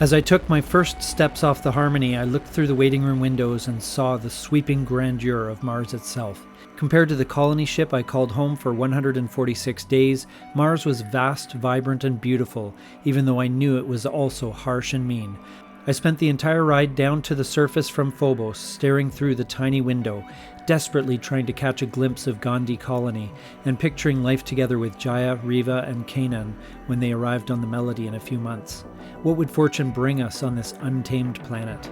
As I took my first steps off the Harmony, I looked through the waiting room windows and saw the sweeping grandeur of Mars itself. Compared to the colony ship I called home for 146 days, Mars was vast, vibrant, and beautiful, even though I knew it was also harsh and mean. I spent the entire ride down to the surface from Phobos, staring through the tiny window, desperately trying to catch a glimpse of Gandhi colony, and picturing life together with Jaya, Riva, and Canaan when they arrived on the Melody in a few months. What would fortune bring us on this untamed planet?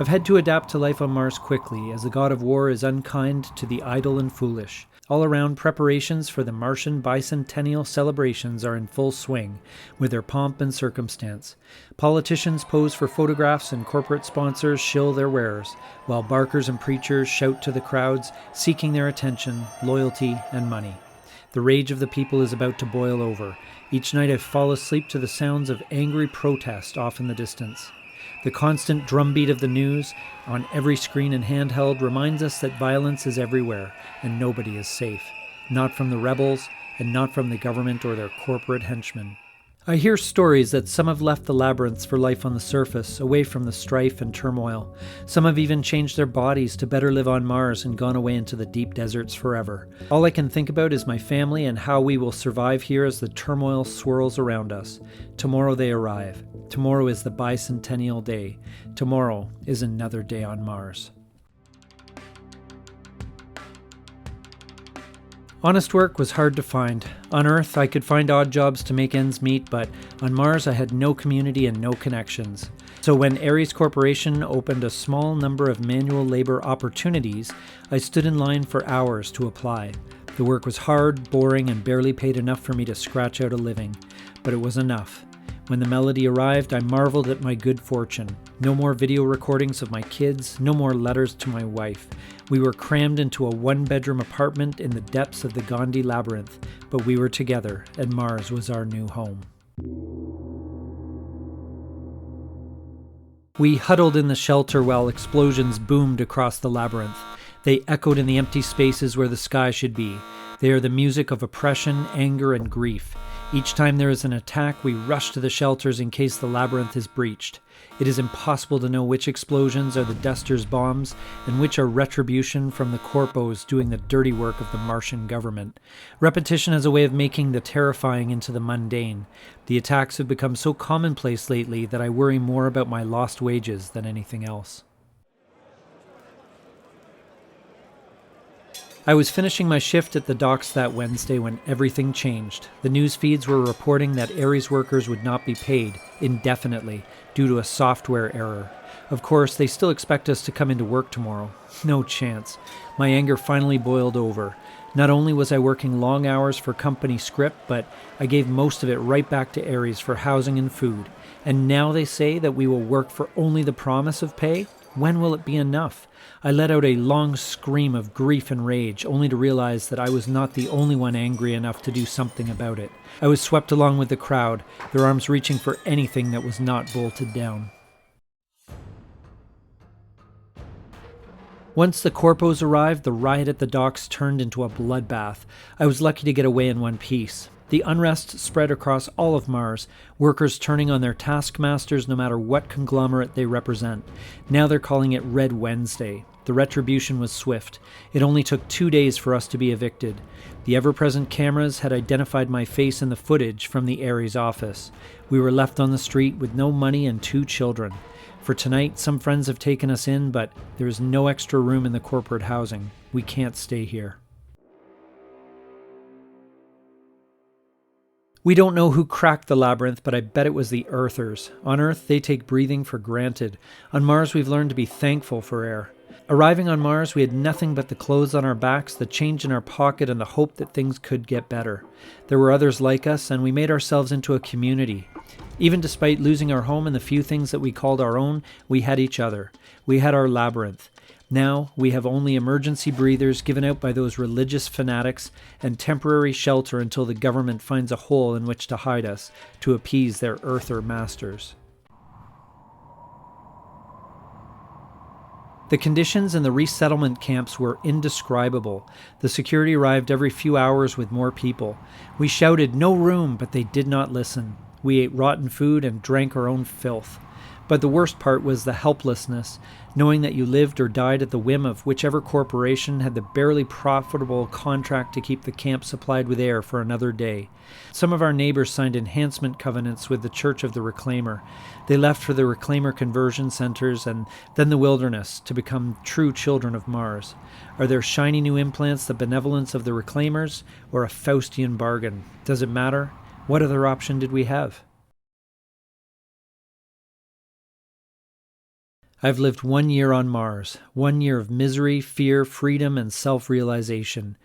I've had to adapt to life on Mars quickly, as the god of war is unkind to the idle and foolish. All around, preparations for the Martian bicentennial celebrations are in full swing, with their pomp and circumstance. Politicians pose for photographs and corporate sponsors shill their wares, while barkers and preachers shout to the crowds, seeking their attention, loyalty, and money. The rage of the people is about to boil over. Each night I fall asleep to the sounds of angry protest off in the distance. The constant drumbeat of the news, on every screen and handheld, reminds us that violence is everywhere, and nobody is safe. Not from the rebels, and not from the government or their corporate henchmen. I hear stories that some have left the labyrinths for life on the surface, away from the strife and turmoil. Some have even changed their bodies to better live on Mars and gone away into the deep deserts forever. All I can think about is my family and how we will survive here as the turmoil swirls around us. Tomorrow they arrive. Tomorrow is the bicentennial day. Tomorrow is another day on Mars. Honest work was hard to find. On Earth, I could find odd jobs to make ends meet, but on Mars I had no community and no connections. So when Ares Corporation opened a small number of manual labor opportunities, I stood in line for hours to apply. The work was hard, boring, and barely paid enough for me to scratch out a living. But it was enough. When the Melody arrived, I marveled at my good fortune. No more video recordings of my kids, no more letters to my wife. We were crammed into a one-bedroom apartment in the depths of the Gandhi Labyrinth, but we were together, and Mars was our new home. We huddled in the shelter while explosions boomed across the labyrinth. They echoed in the empty spaces where the sky should be. They are the music of oppression, anger, and grief. Each time there is an attack, we rush to the shelters in case the labyrinth is breached. It is impossible to know which explosions are the Duster's bombs and which are retribution from the corpos doing the dirty work of the Martian government. Repetition has a way of making the terrifying into the mundane. The attacks have become so commonplace lately that I worry more about my lost wages than anything else. I was finishing my shift at the docks that Wednesday when everything changed. The news feeds were reporting that Ares workers would not be paid indefinitely due to a software error. Of course, they still expect us to come into work tomorrow. No chance. My anger finally boiled over. Not only was I working long hours for company script, but I gave most of it right back to Ares for housing and food. And now they say that we will work for only the promise of pay? When will it be enough? I let out a long scream of grief and rage, only to realize that I was not the only one angry enough to do something about it. I was swept along with the crowd, their arms reaching for anything that was not bolted down. Once the corpos arrived, the riot at the docks turned into a bloodbath. I was lucky to get away in one piece. The unrest spread across all of Mars, workers turning on their taskmasters no matter what conglomerate they represent. Now they're calling it Red Wednesday. The retribution was swift. It only took 2 days for us to be evicted. The ever-present cameras had identified my face in the footage from the Ares office. We were left on the street with no money and 2 children. For tonight, some friends have taken us in, but there is no extra room in the corporate housing. We can't stay here. We don't know who cracked the labyrinth, but I bet it was the Earthers. On Earth, they take breathing for granted. On Mars, we've learned to be thankful for air. Arriving on Mars, we had nothing but the clothes on our backs, the change in our pocket, and the hope that things could get better. There were others like us, and we made ourselves into a community. Even despite losing our home and the few things that we called our own, we had each other. We had our labyrinth. Now we have only emergency breathers given out by those religious fanatics and temporary shelter until the government finds a hole in which to hide us to appease their earther masters. The conditions in the resettlement camps were indescribable. The security arrived every few hours with more people. We shouted, "No room," but they did not listen. We ate rotten food and drank our own filth. But the worst part was the helplessness, knowing that you lived or died at the whim of whichever corporation had the barely profitable contract to keep the camp supplied with air for another day. Some of our neighbors signed enhancement covenants with the Church of the Reclaimer. They left for the Reclaimer conversion centers and then the wilderness to become true children of Mars. Are their shiny new implants the benevolence of the Reclaimers or a Faustian bargain? Does it matter? What other option did we have? I've lived 1 year on Mars, 1 year of misery, fear, freedom, and self-realization.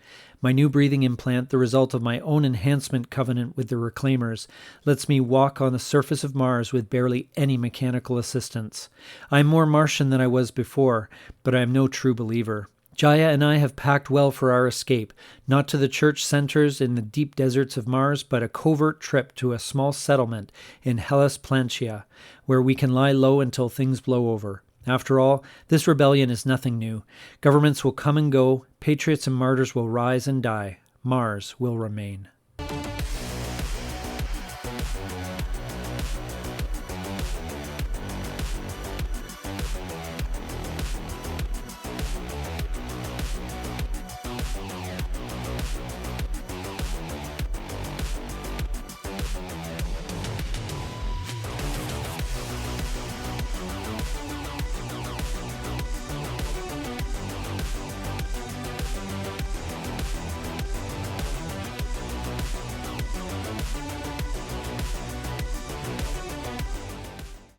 My new breathing implant, the result of my own enhancement covenant with the Reclaimers, lets me walk on the surface of Mars with barely any mechanical assistance. I'm more Martian than I was before, but I am no true believer. Jaya and I have packed well for our escape, not to the church centers in the deep deserts of Mars, but a covert trip to a small settlement in Hellas Plantia, where we can lie low until things blow over. After all, this rebellion is nothing new. Governments will come and go, patriots and martyrs will rise and die. Mars will remain.